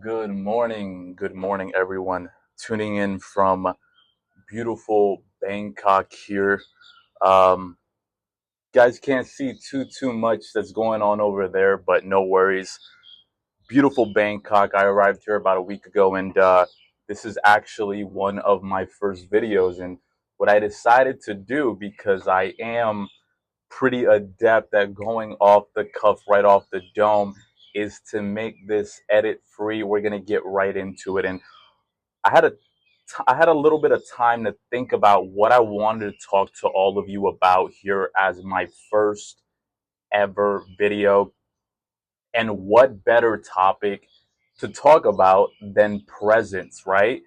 Good morning, everyone. Tuning in from beautiful Bangkok here. Um, guys can't see too much that's going on over there, but no worries. Beautiful Bangkok. I arrived here about a week ago, and this is actually one of my first videos. And what I decided to do, because I am pretty adept at going off the cuff, right off the dome, is to make this edit free. We're gonna get right into it, and I had a I had a little bit of time to think about what I wanted to talk to all of you about here as my first ever video. And what better topic to talk about than presence, right?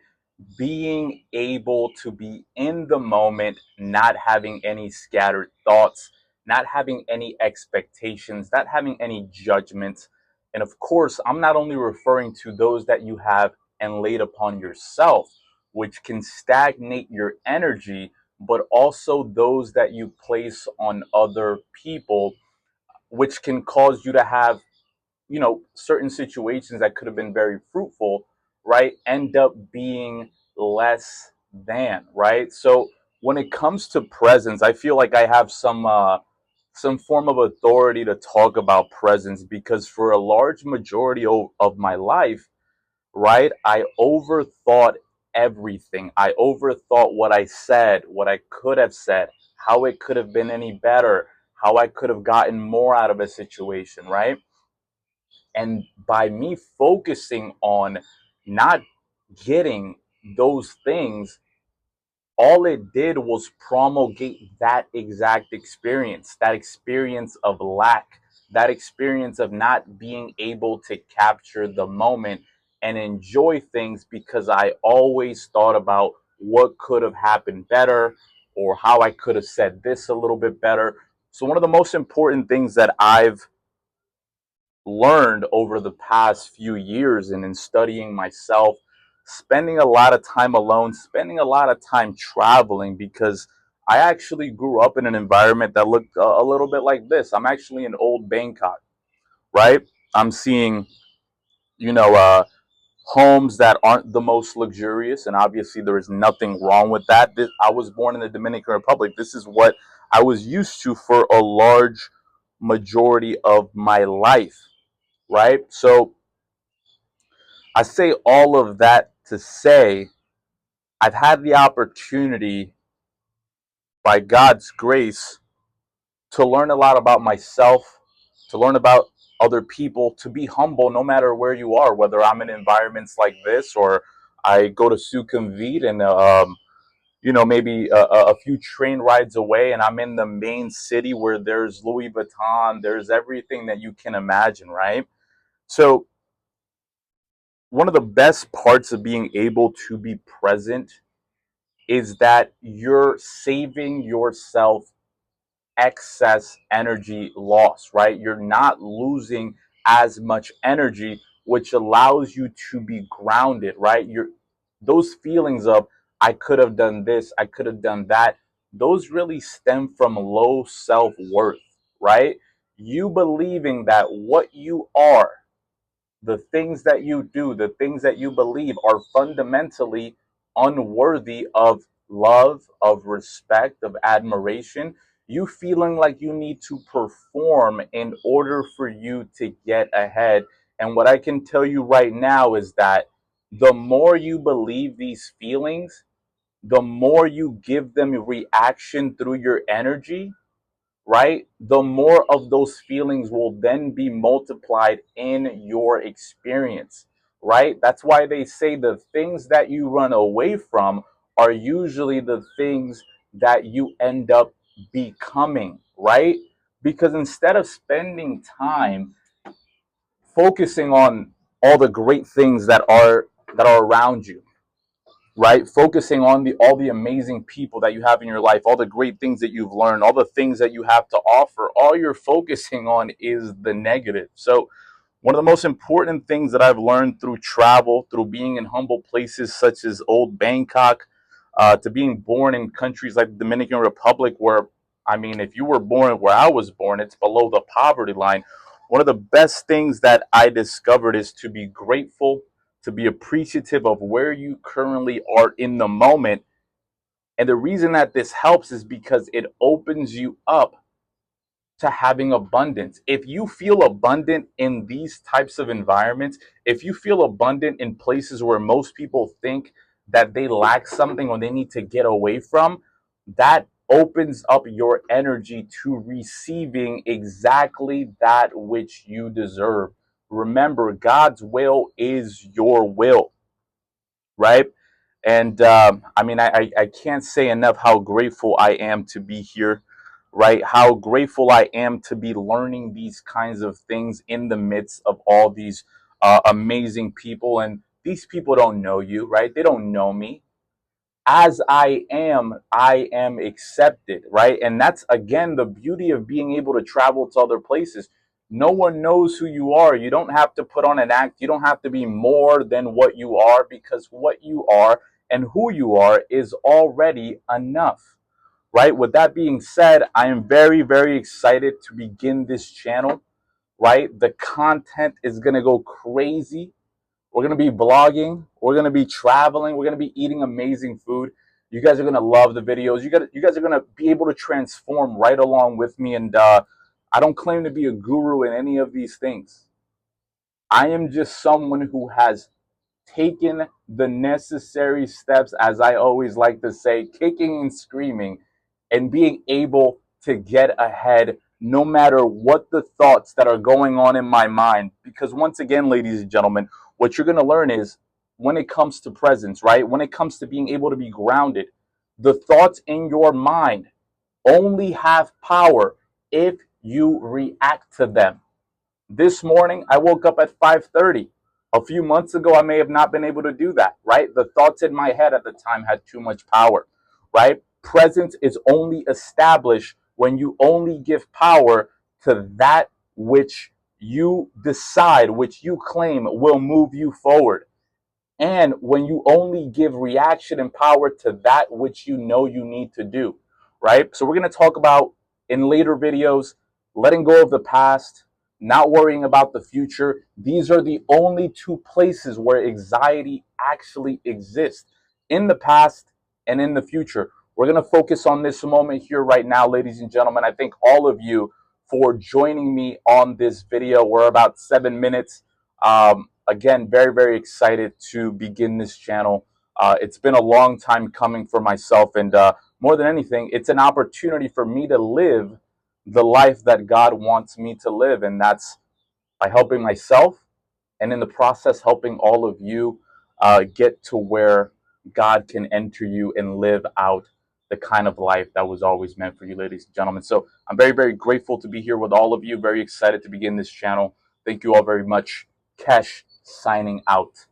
Being able to be in the moment, not having any scattered thoughts, not having any expectations, not having any judgments. And of course, I'm not only referring to those that you have and laid upon yourself, which can stagnate your energy, but also those that you place on other people, which can cause you to have certain situations that could have been very fruitful, right, end up being less than, right? So when it comes to presence, I feel like I have some form of authority to talk about presence, because for a large majority of my life, right, I overthought everything. I overthought what I said, what I could have said, how it could have been any better, how I could have gotten more out of a situation, right? And by me focusing on not getting those things, all it did was promulgate that exact experience, that experience of lack, that experience of not being able to capture the moment and enjoy things, because I always thought about what could have happened better or how I could have said this a little bit better. So, one of the most important things that I've learned over the past few years and in studying myself, spending a lot of time alone, spending a lot of time traveling, because I actually grew up in an environment that looked a little bit like this. I'm actually in old Bangkok, right? I'm seeing, you know, uh, homes that aren't the most luxurious, and obviously there is nothing wrong with that. I was born in the Dominican Republic. This is what I was used to for a large majority of my life, right? So I say all of that to say I've had the opportunity, by God's grace, to learn a lot about myself, to learn about other people, to be humble no matter where you are, whether I'm in environments like this or I go to Sukhumvit and maybe a few train rides away and I'm in the main city where there's Louis Vuitton, there's everything that you can imagine, right? So one of the best parts of being able to be present is that you're saving yourself excess energy loss, right? You're not losing as much energy, which allows you to be grounded, right? Those feelings of I could have done this, I could have done that, those really stem from low self-worth, right? You believing that what you are, the things that you do, the things that you believe are fundamentally unworthy of love, of respect, of admiration. You feeling like you need to perform in order for you to get ahead. And what I can tell you right now is that the more you believe these feelings, the more you give them a reaction through your energy, right? The more of those feelings will then be multiplied in your experience, right? That's why they say the things that you run away from are usually the things that you end up becoming, right? Because instead of spending time focusing on all the great things that are around you, right, focusing on the all the amazing people that you have in your life, all the great things that you've learned, all the things that you have to offer, all you're focusing on is the negative. So one of the most important things that I've learned through travel, through being in humble places such as old Bangkok, to being born in countries like the Dominican Republic, where, I mean, if you were born where I was born, it's below the poverty line. One of the best things that I discovered is to be grateful, to be appreciative of where you currently are in the moment. And the reason that this helps is because it opens you up to having abundance. If you feel abundant in these types of environments, if you feel abundant in places where most people think that they lack something or they need to get away from, that opens up your energy to receiving exactly that which you deserve. Remember, God's will is your will, right? And I mean, I can't say enough how grateful I am to be here, right? How grateful I am to be learning these kinds of things in the midst of all these amazing people. And these people don't know you, right? They don't know me. As I am accepted, right? And that's again the beauty of being able to travel to other places. No one knows who you are. You don't have to put on an act. You don't have to be more than what you are, because what you are and who you are is already enough, right? With that being said, I am very, very excited to begin this channel, right? The content is going to go crazy. We're going to be blogging. We're going to be traveling. We're going to be eating amazing food. You guys are going to love the videos. You guys are going to be able to transform right along with me. And I don't claim to be a guru in any of these things. I am just someone who has taken the necessary steps, as I always like to say, kicking and screaming, and being able to get ahead no matter what the thoughts that are going on in my mind. Because once again, ladies and gentlemen, what you're going to learn is when it comes to presence, right? When it comes to being able to be grounded, the thoughts in your mind only have power if you react to them. This morning, I woke up at 5:30. A few months ago, I may have not been able to do that, right? The thoughts in my head at the time had too much power, right? Presence is only established when you only give power to that which you decide, which you claim will move you forward. And when you only give reaction and power to that which you know you need to do, right? So we're going to talk about in later videos, letting go of the past, not worrying about the future. These are the only two places where anxiety actually exists, in the past and in the future. We're going to focus on this moment here right now, ladies and gentlemen. I thank all of you for joining me on this video. We're about 7 minutes. Again, very, very excited to begin this channel. It's been a long time coming for myself, and more than anything, it's an opportunity for me to live the life that God wants me to live, and that's by helping myself, and in the process, helping all of you get to where God can enter you and live out the kind of life that was always meant for you, ladies and gentlemen. So I'm very, very grateful to be here with all of you. Very excited to begin this channel. Thank you all very much. Kesh signing out.